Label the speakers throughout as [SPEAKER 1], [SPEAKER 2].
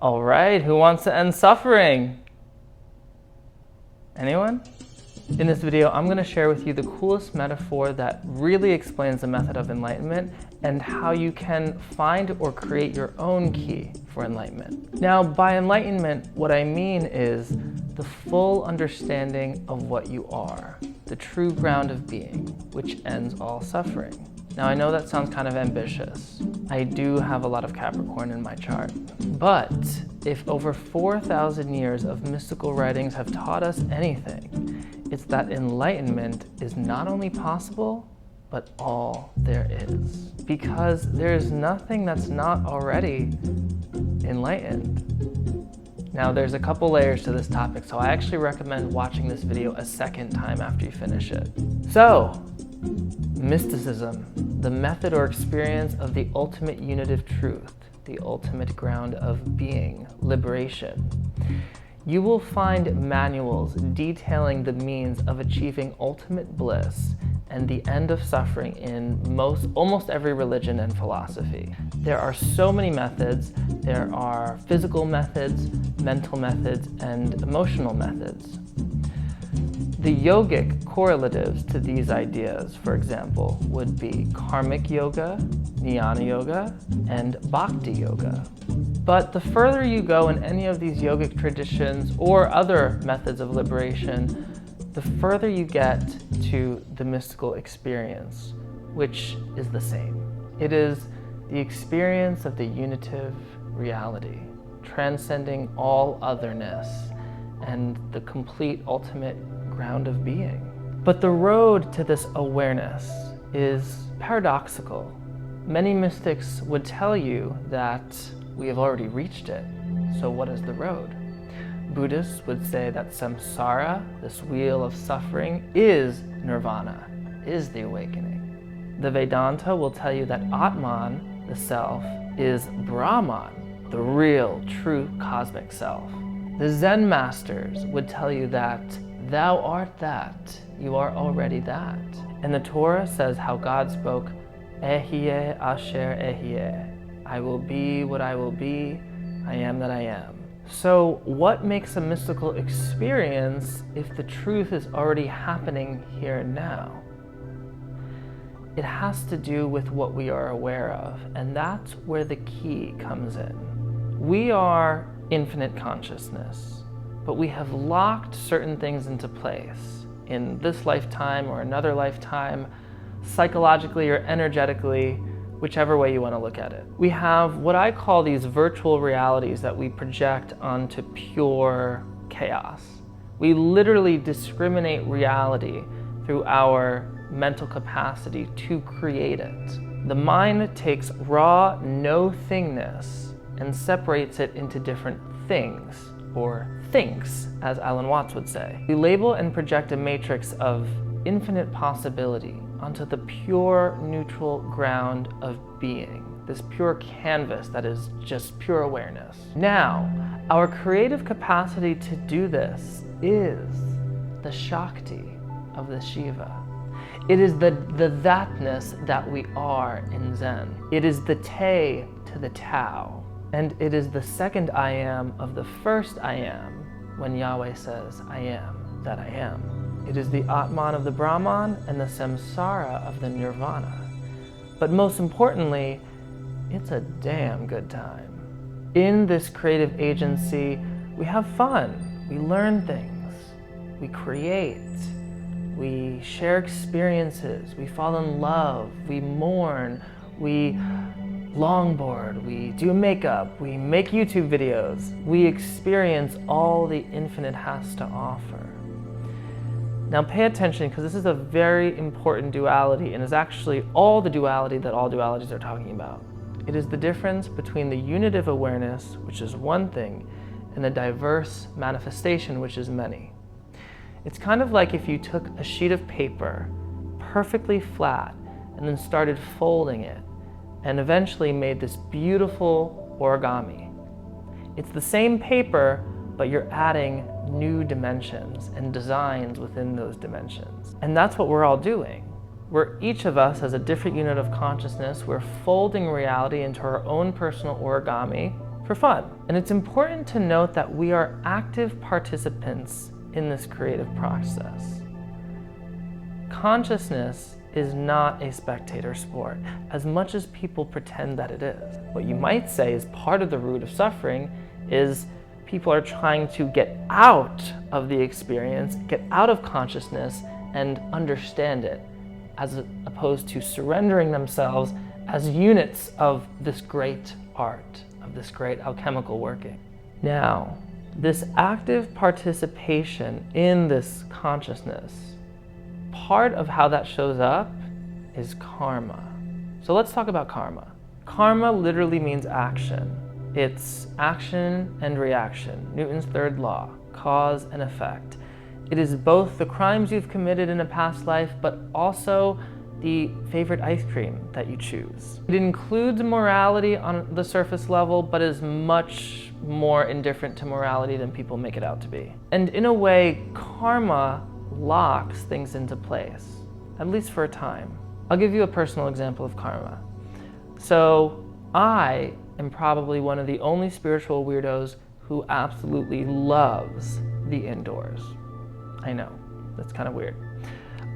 [SPEAKER 1] All right, who wants to end suffering? Anyone? In this video, I'm going to share with you the coolest metaphor that really explains the method of enlightenment and how you can find or create your own key for enlightenment. Now, by enlightenment, what I mean is the full understanding of what you are, the true ground of being, which ends all suffering. Now, I know that sounds kind of ambitious. I do have a lot of Capricorn in my chart. But if over 4,000 years of mystical writings have taught us anything, it's that enlightenment is not only possible, but all there is. Because there's nothing that's not already enlightened. Now, there's a couple layers to this topic, so I actually recommend watching this video a second time after you finish it. So, mysticism, the method or experience of the ultimate unitive truth, the ultimate ground of being, liberation. You will find manuals detailing the means of achieving ultimate bliss and the end of suffering in almost every religion and philosophy. There are so many methods. There are physical methods, mental methods, and emotional methods. The yogic correlatives to these ideas, for example, would be karmic yoga, jnana yoga, and bhakti yoga. But the further you go in any of these yogic traditions or other methods of liberation, the further you get to the mystical experience, which is the same. It is the experience of the unitive reality, transcending all otherness, and the complete ultimate ground of being. But the road to this awareness is paradoxical. Many mystics would tell you that we have already reached it. So what is the road? Buddhists would say that samsara, this wheel of suffering, is nirvana, is the awakening. The Vedanta will tell you that Atman, the self, is Brahman, the real, true cosmic self. The Zen masters would tell you that thou art that, you are already that. And the Torah says how God spoke, Ehyeh asher ehyeh, I will be what I will be, I am that I am. So what makes a mystical experience if the truth is already happening here and now? It has to do with what we are aware of, and that's where the key comes in. We are infinite consciousness, but we have locked certain things into place in this lifetime or another lifetime, psychologically or energetically, whichever way you want to look at it. We have what I call these virtual realities that we project onto pure chaos. We literally discriminate reality through our mental capacity to create it. The mind takes raw no-thingness and separates it into different things, or thinks, as Alan Watts would say. We label and project a matrix of infinite possibility onto the pure neutral ground of being, this pure canvas that is just pure awareness. Now, our creative capacity to do this is the Shakti of the Shiva. It is the thatness that we are in Zen. It is the Te to the Tao. And it is the second I am of the first I am when Yahweh says, I am that I am. It is the Atman of the Brahman and the samsara of the nirvana. But most importantly, it's a damn good time. In this creative agency, we have fun, we learn things, we create, we share experiences, we fall in love, we mourn, we longboard, we do makeup, we make YouTube videos, we experience all the infinite has to offer. Now pay attention, because this is a very important duality and is actually all the duality that all dualities are talking about. It is the difference between the unitive awareness, which is one thing, and the diverse manifestation, which is many. It's kind of like if you took a sheet of paper, perfectly flat, and then started folding it, and eventually made this beautiful origami. It's the same paper, but you're adding new dimensions and designs within those dimensions. And that's what we're all doing. Each of us has a different unit of consciousness. We're folding reality into our own personal origami for fun. And it's important to note that we are active participants in this creative process. Consciousness is not a spectator sport, as much as people pretend that it is. What you might say is part of the root of suffering is people are trying to get out of the experience, get out of consciousness, and understand it, as opposed to surrendering themselves as units of this great art, of this great alchemical working. Now, this active participation in this consciousness, part of how that shows up is karma. So let's talk about karma. Karma literally means action. It's action and reaction, Newton's third law, cause and effect. It is both the crimes you've committed in a past life, but also the favorite ice cream that you choose. It includes morality on the surface level, but is much more indifferent to morality than people make it out to be. And in a way, karma locks things into place, at least for a time. I'll give you a personal example of karma. So I am probably one of the only spiritual weirdos who absolutely loves the indoors. I know, that's kind of weird.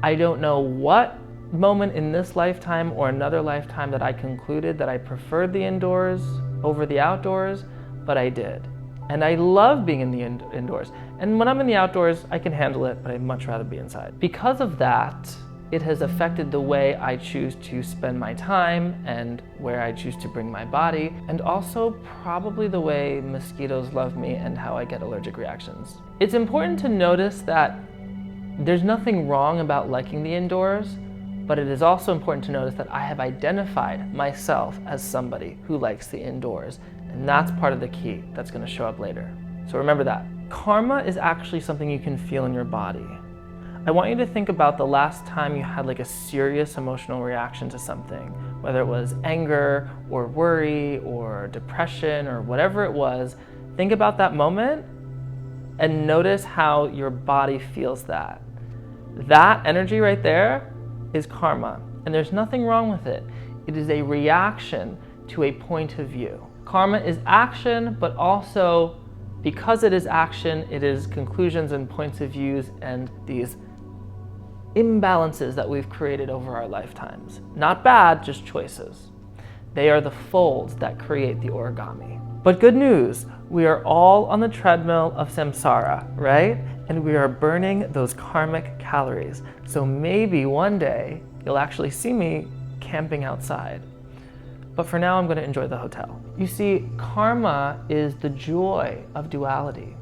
[SPEAKER 1] I don't know what moment in this lifetime or another lifetime that I concluded that I preferred the indoors over the outdoors, but I did. And I love being in the indoors. And when I'm in the outdoors, I can handle it, but I'd much rather be inside. Because of that, it has affected the way I choose to spend my time and where I choose to bring my body, and also probably the way mosquitoes love me and how I get allergic reactions. It's important to notice that there's nothing wrong about liking the indoors, but it is also important to notice that I have identified myself as somebody who likes the indoors, and that's part of the key that's going to show up later. So remember that. Karma is actually something you can feel in your body. I want you to think about the last time you had like a serious emotional reaction to something, whether it was anger or worry or depression or whatever it was. Think about that moment and notice how your body feels that. That energy right there is karma, and there's nothing wrong with it. It is a reaction to a point of view. Karma is action, but also because it is action, it is conclusions and points of views and these imbalances that we've created over our lifetimes. Not bad, just choices. They are the folds that create the origami. But good news, we are all on the treadmill of samsara, right? And we are burning those karmic calories. So maybe one day you'll actually see me camping outside. But for now, I'm going to enjoy the hotel. You see, karma is the joy of duality.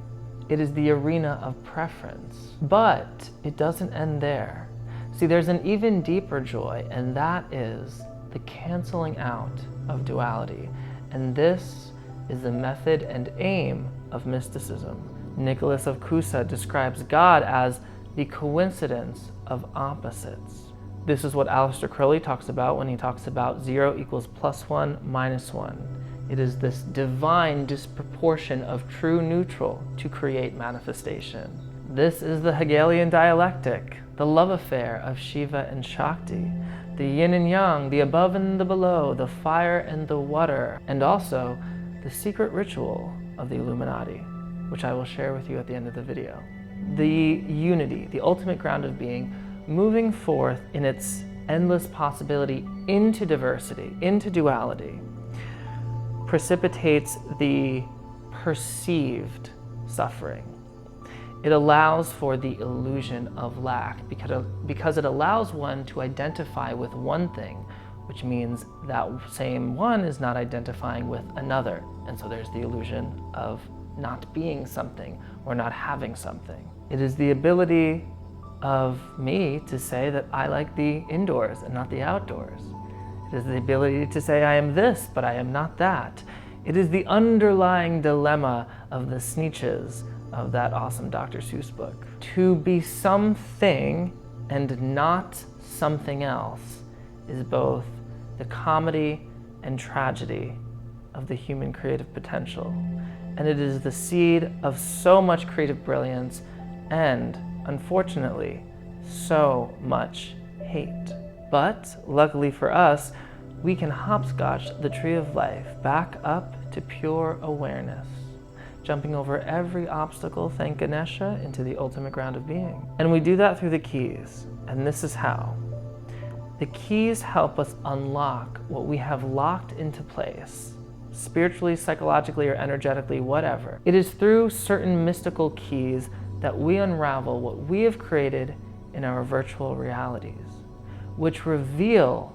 [SPEAKER 1] It is the arena of preference. But it doesn't end there. See, there's an even deeper joy, and that is the canceling out of duality. And this is the method and aim of mysticism. Nicholas of Cusa describes God as the coincidence of opposites. This is what Aleister Crowley talks about when he talks about 0 equals +1 minus 1. It is this divine disproportion of true neutral to create manifestation. This is the Hegelian dialectic, the love affair of Shiva and Shakti, the yin and yang, the above and the below, the fire and the water, and also the secret ritual of the Illuminati, which I will share with you at the end of the video. The unity, the ultimate ground of being, moving forth in its endless possibility into diversity, into duality, precipitates the perceived suffering. It allows for the illusion of lack because it allows one to identify with one thing, which means that same one is not identifying with another. And so there's the illusion of not being something or not having something. It is the ability of me to say that I like the indoors and not the outdoors. It is the ability to say I am this, but I am not that. It is the underlying dilemma of the Sneetches of that awesome Dr. Seuss book. To be something and not something else is both the comedy and tragedy of the human creative potential. And it is the seed of so much creative brilliance and, unfortunately, so much hate. But luckily for us, we can hopscotch the tree of life back up to to pure awareness, jumping over every obstacle, thank Ganesha, into the ultimate ground of being. And we do that through the keys, and this is how. The keys help us unlock what we have locked into place, spiritually, psychologically, or energetically, whatever. It is through certain mystical keys that we unravel what we have created in our virtual realities, which reveal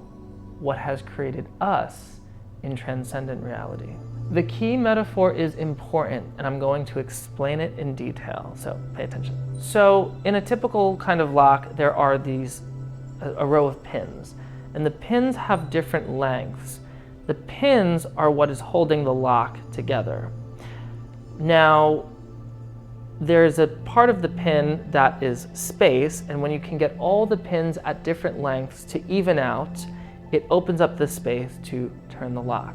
[SPEAKER 1] what has created us in transcendent reality. The key metaphor is important, and I'm going to explain it in detail, so pay attention. So in a typical kind of lock, there are a row of pins, and the pins have different lengths. The pins are what is holding the lock together. Now, there's a part of the pin that is space, and when you can get all the pins at different lengths to even out, it opens up the space to turn the lock.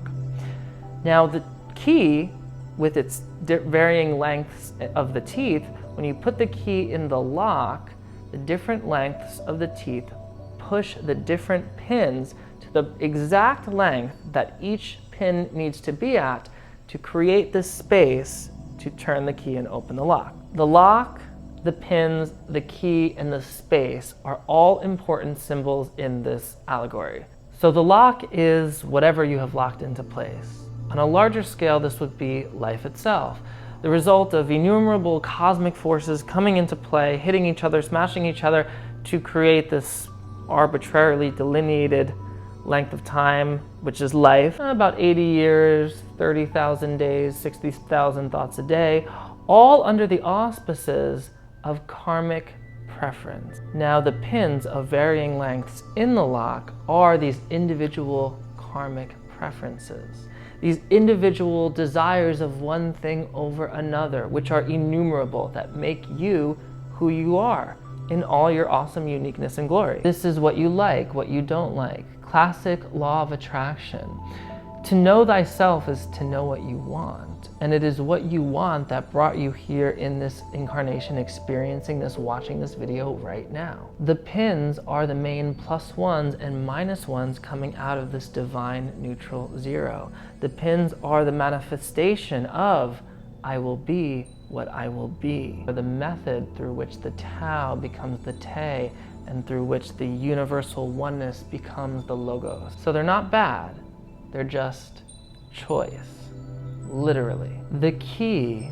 [SPEAKER 1] Now, the key, with its varying lengths of the teeth, when you put the key in the lock, the different lengths of the teeth push the different pins to the exact length that each pin needs to be at to create this space to turn the key and open the lock. The lock, the pins, the key, and the space are all important symbols in this allegory. So the lock is whatever you have locked into place. On a larger scale, this would be life itself, the result of innumerable cosmic forces coming into play, hitting each other, smashing each other to create this arbitrarily delineated length of time, which is life. About 80 years, 30,000 days, 60,000 thoughts a day, all under the auspices of karmic preference. Now, the pins of varying lengths in the lock are these individual karmic preferences, these individual desires of one thing over another, which are innumerable, that make you who you are in all your awesome uniqueness and glory. This is what you like, what you don't like. Classic law of attraction. To know thyself is to know what you want. And it is what you want that brought you here in this incarnation, experiencing this, watching this video right now. The pins are the main +1s and -1s coming out of this divine neutral zero. The pins are the manifestation of I will be what I will be. The method through which the Tao becomes the Te, and through which the universal oneness becomes the Logos. So they're not bad, they're just choice, literally. The key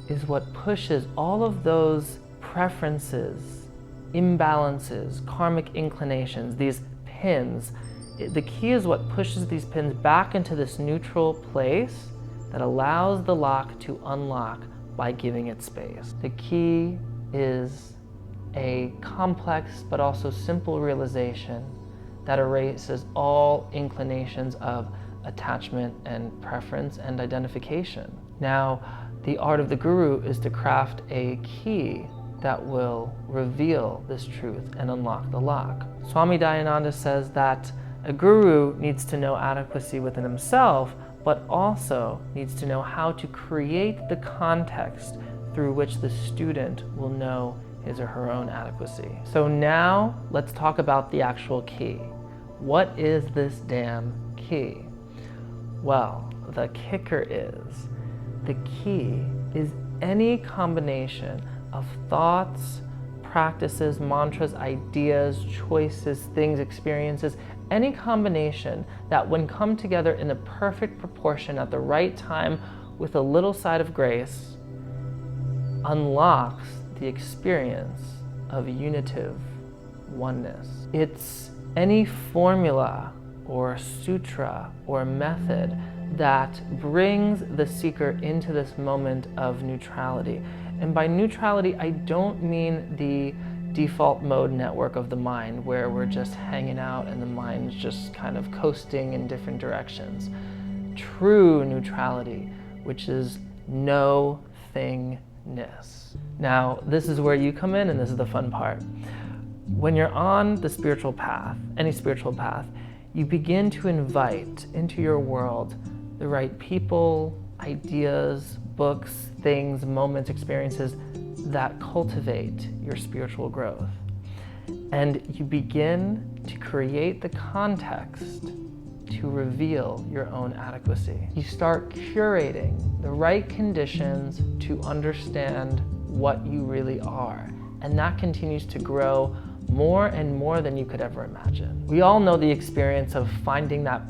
[SPEAKER 1] is what pushes all of those preferences, imbalances, karmic inclinations, these pins. The key is what pushes these pins back into this neutral place that allows the lock to unlock by giving it space. The key is a complex but also simple realization that erases all inclinations of attachment and preference and identification. Now, the art of the guru is to craft a key that will reveal this truth and unlock the lock. Swami Dayananda says that a guru needs to know adequacy within himself, but also needs to know how to create the context through which the student will know his or her own adequacy. So now let's talk about the actual key. What is this damn key? Well, the kicker is, the key is any combination of thoughts, practices, mantras, ideas, choices, things, experiences, any combination that when come together in the perfect proportion at the right time with a little side of grace unlocks the experience of unitive oneness. It's any formula or sutra or method that brings the seeker into this moment of neutrality. And by neutrality, I don't mean the default mode network of the mind where we're just hanging out and the mind's just kind of coasting in different directions. True neutrality, which is no thingness. Now, this is where you come in, and this is the fun part. When you're on the spiritual path, any spiritual path, you begin to invite into your world the right people, ideas, books, things, moments, experiences that cultivate your spiritual growth. And you begin to create the context to reveal your own adequacy. You start curating the right conditions to understand what you really are. And that continues to grow more and more than you could ever imagine. We all know the experience of finding that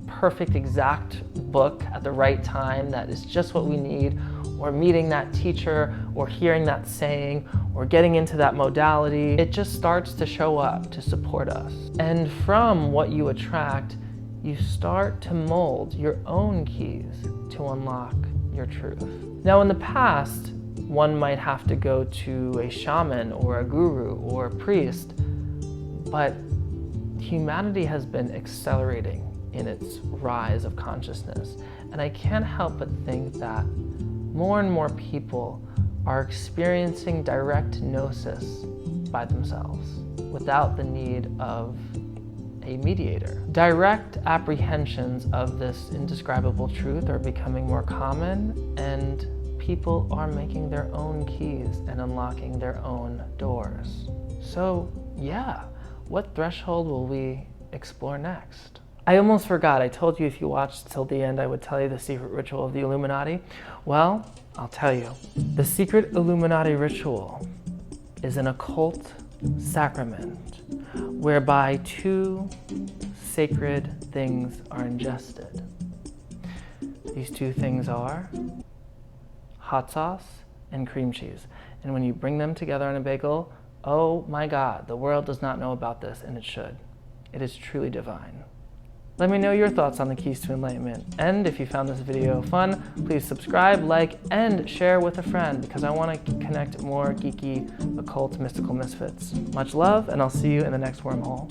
[SPEAKER 1] perfect exact book at the right time that is just what we need, or meeting that teacher, or hearing that saying, or getting into that modality. It just starts to show up to support us. And from what you attract, you start to mold your own keys to unlock your truth. Now, in the past, one might have to go to a shaman or a guru or a priest, but humanity has been accelerating in its rise of consciousness. And I can't help but think that more and more people are experiencing direct gnosis by themselves without the need of a mediator. Direct apprehensions of this indescribable truth are becoming more common, and people are making their own keys and unlocking their own doors. So yeah, what threshold will we explore next? I almost forgot. I told you if you watched till the end, I would tell you the secret ritual of the Illuminati. Well, I'll tell you. The secret Illuminati ritual is an occult sacrament whereby two sacred things are ingested. These two things are hot sauce and cream cheese. And when you bring them together on a bagel, oh my God, the world does not know about this, and it should. It is truly divine. Let me know your thoughts on the keys to enlightenment. And if you found this video fun, please subscribe, like, and share with a friend, because I want to connect more geeky, occult, mystical misfits. Much love, and I'll see you in the next wormhole.